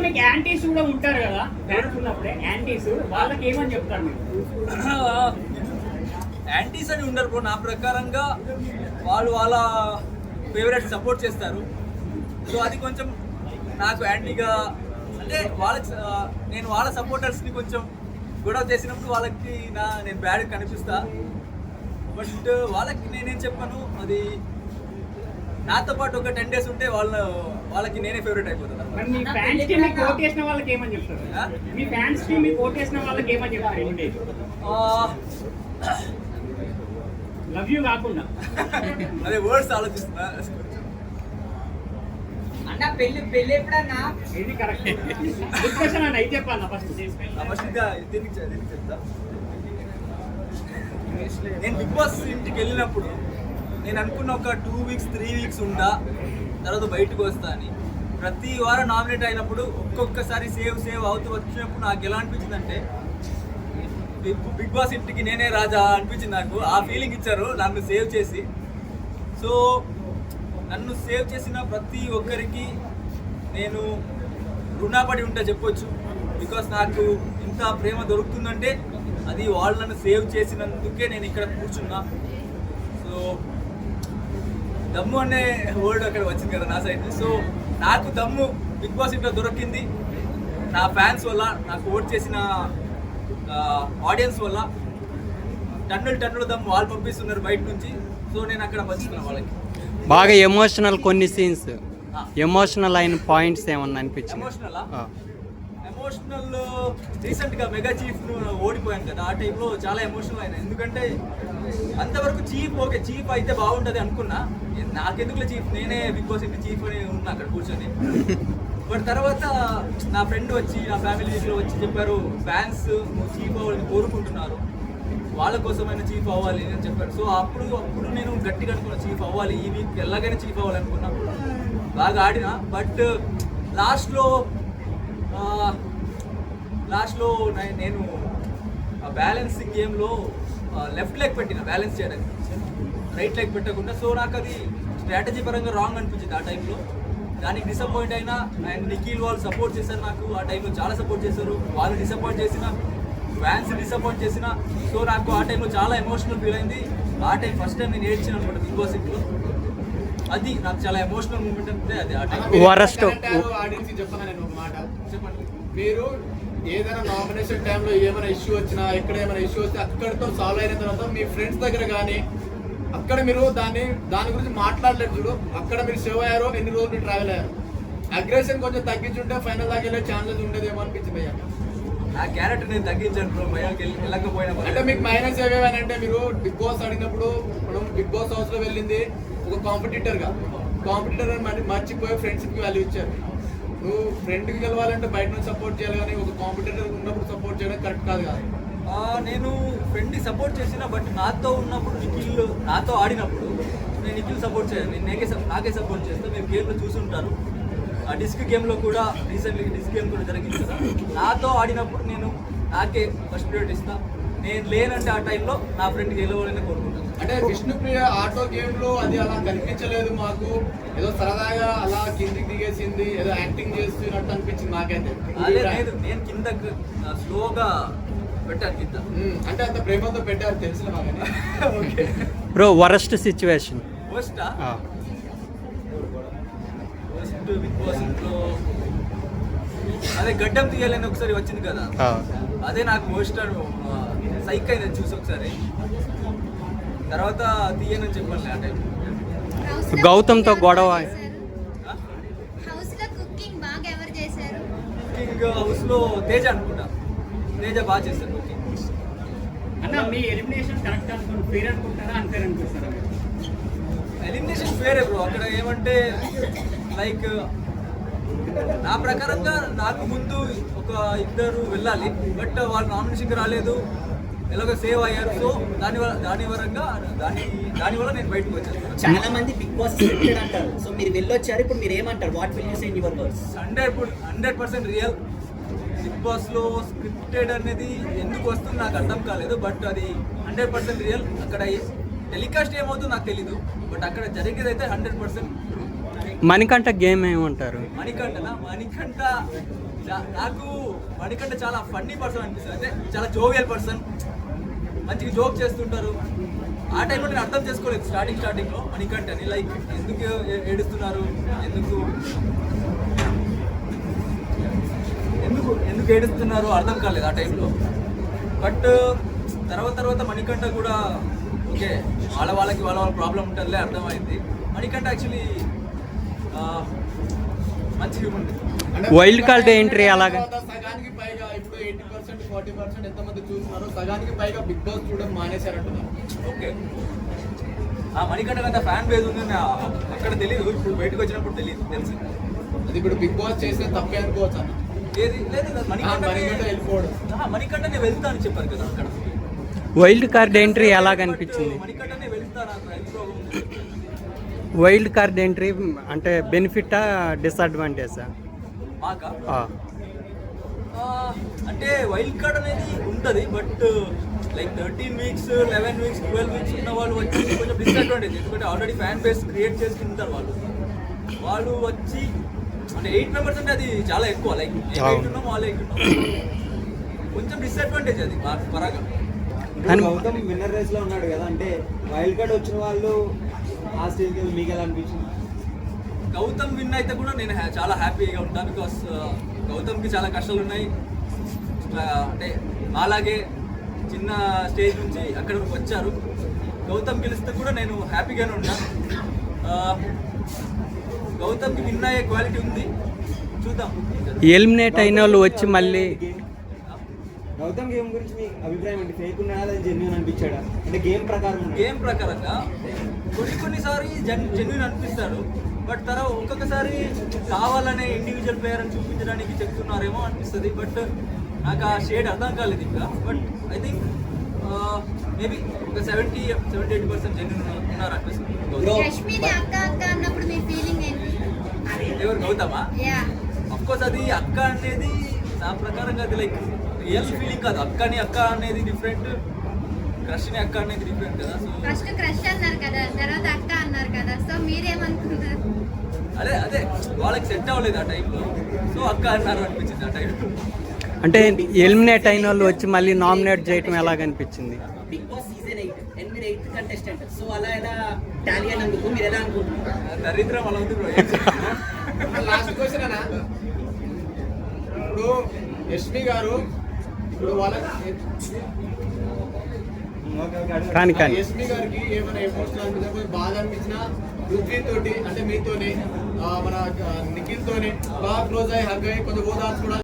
మీకు యాంటీస్ కూడా ఉంటారు కదా, ఫ్యాన్స్ ఉన్నప్పుడే యాంటీస్, వాళ్ళకి ఏమని చెప్తారు మీరు? యాంటీస్ అని ఉండరు బ్రో. నా ప్రకారంగా వాళ్ళు వాళ్ళ ఫేవరెట్ సపోర్ట్ చేస్తారు. సో అది కొంచెం నాకు యాంటీగా అంటే నేను వాళ్ళ సపోర్టర్స్ని కొంచెం గొడవ చేసినప్పుడు వాళ్ళకి నేను బ్యాడ్ కనిపిస్తా. బట్ వాళ్ళకి నేనేం చెప్పాను, అది నాతో పాటు ఒక 10 days ఉంటే వాళ్ళకి నేనే ఫేవరెట్ అయిపోతాను. మీ ఫ్యాన్స్ కి మీకు ఓట్ చేసిన వాళ్ళకి ఏమని చెప్తారు? మీ ఫ్యాన్స్ కి మీకు ఓట్ చేసిన వాళ్ళకి ఏమని చెప్తారు? లవ్ యూ కాకుండా అదే వర్డ్స్ ఆలోచిస్తున్నా. అన్న పెళ్లి ఎప్పుడన్నా? ఇది కరెక్ట్ డిస్కషన్ అని అయితే చెప్పాలి ఫస్ట్. దీనికి చెప్తా. నేను బిగ్ బాస్ ఇంటికి వెళ్ళినప్పుడు నేను అనుకున్న ఒక 2 weeks 3 weeks ఉంటా, తర్వాత బయటకు వస్తా అని. ప్రతి వారం నామినేట్ అయినప్పుడు ఒక్కొక్కసారి సేవ్ అవుతూ వచ్చినప్పుడు నాకు ఎలా అనిపించింది అంటే బిగ్ బాస్ ఇంటికి నేనే రాజా అనిపించింది. నాకు ఆ ఫీలింగ్ ఇచ్చారు నన్ను సేవ్ చేసి. సో నన్ను సేవ్ చేసిన ప్రతి ఒక్కరికి నేను రుణపడి ఉంటా చెప్పొచ్చు. బికాస్ నాకు ఇంత ప్రేమ దొరుకుతుందంటే అది వాళ్ళు నన్ను సేవ్ చేసినందుకే నేను ఇక్కడ కూర్చున్నా. సో దమ్ము అనే వర్డ్ అక్కడ వచ్చింది కదా నా సైడ్. సో నాకు దమ్ము బిగ్ బాస్ ఇంట్లో దొరికింది నా ఫ్యాన్స్ వల్ల, నాకు ఓట్ చేసిన ఆడియన్స్ వల్ల. టన్నులు దమ్ము వాళ్ళు పంపిస్తున్నారు బయట నుంచి. సో నేను అక్కడ పంచుతున్నాను వాళ్ళకి. బాగా ఎమోషనల్ కొన్ని సీన్స్, ఎమోషనల్ అయిన పాయింట్స్ ఏమన్నా అనిపించింది? ఎమోషనల్ రీసెంట్గా మెగా చీఫ్ ఓడిపోయాను కదా, ఆ టైంలో చాలా ఎమోషనల్ అయినా. ఎందుకంటే అంతవరకు చీఫ్ అయితే బాగుంటుంది అనుకున్నా. నాకెందుకులే చీఫ్, నేనే బిగ్ బాస్ ఇంటి చీఫ్ అని ఉన్నా అక్కడ కూర్చొని. బట్ తర్వాత నా ఫ్రెండ్ వచ్చి, నా ఫ్యామిలీలో వచ్చి చెప్పారు, ఫ్యాన్స్ చీఫ్ అవ్వాలని కోరుకుంటున్నారు, వాళ్ళ కోసమైనా చీఫ్ అవ్వాలి అని చెప్పారు. సో అప్పుడు నేను గట్టిగా అనుకున్నా, చీఫ్ అవ్వాలి, ఈ వీక్ ఎలాగైనా చీఫ్ అవ్వాలనుకున్నా. బాగా ఆడినా. బట్ లాస్ట్లో నేను బ్యాలెన్సింగ్ గేమ్లో లెఫ్ట్ లెగ్ పెట్టిన బ్యాలెన్స్ చేయడానికి, రైట్ లెగ్ పెట్టకుండా. సో నాకు అది స్ట్రాటజీ పరంగా రాంగ్ అనిపించింది ఆ టైంలో. దానికి డిసప్పాయింట్ అయినా. అండ్ నిఖిల్ వాళ్ళు సపోర్ట్ చేశారు నాకు ఆ టైంలో, చాలా సపోర్ట్ చేశారు. వాళ్ళు డిసప్పాయింట్ చేసిన, ఫ్యాన్స్ డిసప్పాయింట్ చేసిన. సో నాకు ఆ టైంలో చాలా ఎమోషనల్ ఫీల్ అయింది. ఆ టైం ఫస్ట్ టైం నేను ఏడ్చాను అనమాట బిగ్ బాస్ ఇంట్లో. అది నాకు చాలా ఎమోషనల్ మూమెంట్ అంటే అది ఆ టైం. ఆడియన్స్ చెప్తాను నేను ఒక మాట. చెప్పండి, మీరు ఏదైనా నామినేషన్ టైంలో ఏమైనా ఇష్యూ వచ్చినా, ఎక్కడ ఏమైనా ఇష్యూ వస్తే అక్కడితో సాల్వ్ అయిన తర్వాత మీ ఫ్రెండ్స్ దగ్గర కానీ అక్కడ మీరు దాని గురించి మాట్లాడలేదు చూడు, అక్కడ మీరు సేవ్ అయ్యారో, ఎన్ని రోజులు మీరు ట్రావెల్ అయ్యారు. అగ్రెషన్ కొంచెం తగ్గించుంటే ఫైనల్ దాకా వెళ్ళే ఛాన్సెస్ ఉండేదేమో అనిపించింది అయ్యా. నా క్యారెక్టర్ నేను తగ్గించాను బ్రో, భయానికి వెళ్ళకపోయినా. అంటే మీకు మైనస్ ఏమేమంటే, మీరు బిగ్ బాస్ ఆడినప్పుడు మనం బిగ్ బాస్ హౌస్లో వెళ్ళింది ఒక కాంపిటీటర్ అని మర్చిపోయి ఫ్రెండ్షిప్కి వాల్యూ ఇచ్చారు. నువ్వు ఫ్రెండ్కి గెలవాలంటే బయట నుంచి సపోర్ట్ చేయాలి, కానీ ఒక కాంపిటీటర్ ఉన్నప్పుడు సపోర్ట్ చేయడం కరెక్ట్ కాదు కదా. నేను ఫ్రెండ్ని సపోర్ట్ చేసిన, బట్ నాతో ఉన్నప్పుడు నాతో ఆడినప్పుడు నేను నిఖిల్ సపోర్ట్ చేయను. నేను నాకే సపోర్ట్ చేస్తాను. మీరు గేమ్లో చూసుంటారు, ఆ డిస్క్ గేమ్లో కూడా రీసెంట్లీ డిస్క్ గేమ్ కూడా జరిగింది కదా. నాతో ఆడినప్పుడు నేను నాకే ఫస్ట్ ప్రియారిటీ ఇస్తాను. నేను లేనంటే ఆ టైంలో నా ఫ్రెండ్కి గెలవాలని కోరుకుంటాను. అంటే విష్ణుప్రియ ఆటో గేమ్ లో అది అలా కనిపించలేదు మాకు, ఏదో సరదాగా అలా కిందికి దిగేసింది, ఏదో యాక్టింగ్ చేస్తున్నట్టు అనిపించింది మాకైతే. అదే నేను కింద స్లోగా పెట్టాను కింద. అంటే అంత ప్రేమతో పెట్టారు తెలిసిన మాకని. Okay bro, worst situation first Bigg Boss ఇంట్లో అదే గడ్డం తీయాలని ఒకసారి వచ్చింది కదా, అదే నాకు మోస్ట్ సైక్ అయింది చూసి ఒకసారి. తర్వాత తీయనని చెప్పాను ఆ టైం. గౌతమ్తో గొడవ. కుకింగ్ హౌస్లో తేజ అనుకుంటా, తేజ బాగా చేశారు కుకింగ్. అన్న మీ ఎలిమినేషన్ కరెక్ట్ అనుకుంటారు, ఫెయిర్ అనుకుంటారా అన్ఫెయిర్ అనుకుంటారా? ఎలిమినేషన్ ఫేరే బ్రో. అక్కడ ఏమంటే లైక్ నా ప్రకారంగా నాకు ముందు ఒక 2 వెళ్ళాలి, బట్ వాళ్ళు నామినేషన్కి రాలేదు, ఎలాగో సేవ్ అయ్యారు. సో దాని వల్ల నేను బయటకు వచ్చాను. చాలా మంది బిగ్ బాస్ స్క్రిప్టెడ్ అంటారు. సో మీరు వెళ్ళొచ్చారు, ఇప్పుడు మీరు ఏమంటారు? What will you say in your words? 100% real. Bigg బాస్లో స్క్రిప్టెడ్ అనేది ఎందుకు వస్తుంది నాకు అర్థం కాలేదు, బట్ అది 100% రియల్. అక్కడ టెలికాస్ట్ ఏమవుతుందో నాకు తెలీదు, బట్ అక్కడ జరిగేది అయితే 100%. మణికంఠ గేమ్ ఏమంటారు? మణికంఠ నాకు మణికంఠ చాలా ఫన్నీ పర్సన్ అనిపిస్తుంది. అంటే చాలా జోవియల్ పర్సన్, మంచిగా జోక్ చేస్తుంటారు. ఆ టైంలో నేను అర్థం చేసుకోలేదు స్టార్టింగ్లో మణికంఠని, లైక్ ఎందుకు ఏడుస్తున్నారు, ఎందుకు ఏడుస్తున్నారు అర్థం కాలేదు ఆ టైంలో. బట్ తర్వాత మణికంఠ కూడా ఓకే వాళ్ళకి వాళ్ళ ప్రాబ్లం ఉంటుందిలే అర్థమైంది. మణికంఠ యాక్చువల్లీ మంచి హ్యూమన్. వైల్డ్ కార్డ్ ఎంట్రీ అలాగా సగానికి పైగా ఇప్పుడు 80% 40% ఎంతమంది చూస్తున్నారు, సగానికి పైగా బిగ్ బాస్ చూడడం మానేశారంటున్నారు. ఓకే మణికంఠ అంత ఫ్యాన్ బేస్ ఉందని అక్కడ తెలియదు, ఇప్పుడు బయటకు వచ్చినప్పుడు తెలిసింది. అది ఇప్పుడు బిగ్ బాస్ చేస్తే తప్పే అనుకోవచ్చు అన్న. లేదు మణికంఠ వెళ్ళిపోవడం. మణికంఠ నేను వెళ్తాను చెప్పారు కదా అక్కడ. వైల్డ్ కార్డ్ ఎంట్రీ ఎలా కనిపించింది? మణికంఠనే వెళ్తాను వైల్డ్ కార్డ్ ఎంట్రీ అంటే బెనిఫిటా డిసడ్వాంటేజా? మాకా అంటే వైల్డ్ కార్డ్ అనేది ఉంటుంది, but like 13 weeks 11 weeks 12 weeks ఉన్న వాళ్ళు వచ్చి కొంచెం డిసడ్వాంటేజ్. ఎందుకంటే ఆల్రెడీ ఫ్యాన్ బేస్ క్రియేట్ చేసుకుంటారు వాళ్ళు వచ్చి అంటే 8 members అంటే అది చాలా ఎక్కువ. లైక్ 8 ఉన్నాం వాళ్ళు 8 ఉన్నాం, కొంచెం డిసడ్వాంటేజ్ అది పరంగా. గౌతమ్ విన్నర్ రేస్ లో ఉన్నాడు కదా, అంటే వైల్డ్ కార్డ్ వచ్చిన వాళ్ళు ఆ స్టేజ్ మీకు ఎలా అనిపించింది? గౌతమ్ విన్ అయితే కూడా నేను చాలా హ్యాపీగా ఉంటాను. బికాస్ గౌతమ్కి చాలా కష్టాలు ఉన్నాయి. అంటే అలాగే చిన్న స్టేజ్ నుంచి అక్కడ వచ్చారు. గౌతమ్ గెలిస్తే కూడా నేను హ్యాపీగానే ఉంటాను. గౌతమ్కి విన్ అయ్యే క్వాలిటీ ఉంది, చూద్దాం. ఎలిమినేట్ అయిన వాళ్ళు వచ్చి మళ్ళీ గౌతమ్ గేమ్ గురించి మీ అభిప్రాయం ఏంటి? ఫేక్ ఉన్నాడా లేదా జెన్యూన్ అనిపించాడా? అంటే గేమ్ ప్రకారంగా కొన్నిసారి జెన్యూన్ అనిపిస్తాడు, బట్ ఒక్కొక్కసారి కావాలనే ఇండివిజువల్ ప్లేయర్ అని చూపించడానికి చెప్తున్నారేమో అనిపిస్తుంది. బట్ నాకు ఆ షేడ్ అర్థం కాలేదు ఇంకా. బట్ ఐ థింక్ మేబీ ఒక 70-80% జెన్యూన్ ఉన్నారు అనిపిస్తుంది. రష్మిని అక్క అన్నప్పుడు మీ ఫీలింగ్ ఏంటి? ఎవరు గౌతమా? అఫ్ కోర్స్ అది అక్క అనేది నా ప్రకారంగా అది లైక్ రియల్ ఫీలింగ్ కాదు. అక్క అనేది డిఫరెంట్, క్రష్ని అక్క అనేది డిఫరెంట్ కదా. సో ఫస్ట్ క్రష్ అన్నారు కదా, తర్వాత అక్క అన్నారు కదా, సో మీరేమనుకుంటారు? అదే వాళ్ళకి సెట్ అవ్వలేదు ఆ టైంలో, సో అక్క అన్నారు అనిపించింది ఆ టైంలో. అంటే ఎలిమినేట్ అయిన వాళ్ళు వచ్చి మళ్ళీ నామినేట్ చేయటం ఎలా కనిపించింది? బిగ్ బాస్ సీజన్ 8 అండ్ మీరు 8th కంటెస్టెంట్, సో అలా ఎలా టాలీ అయినందుకు మీరు ఎలా అనుకుంటున్నారు? దరిద్రం అలా ఉంది బ్రో. లాస్ట్ క్వశ్చన్ అన్న, ఇప్పుడు యష్మి గారు ఇప్పుడు కానీ యష్మి గారికి ఏమైనా ఎమోషనల్ అనిపించినా బాధ అనిపించినా పృథ్వీ తోటి అంటే మీతోని మన నిఖిల్ తోని బాగా క్లోజ్ అయ్యి హగ్ అయ్యి కొంచెం ఓదార్చుకోవడానికి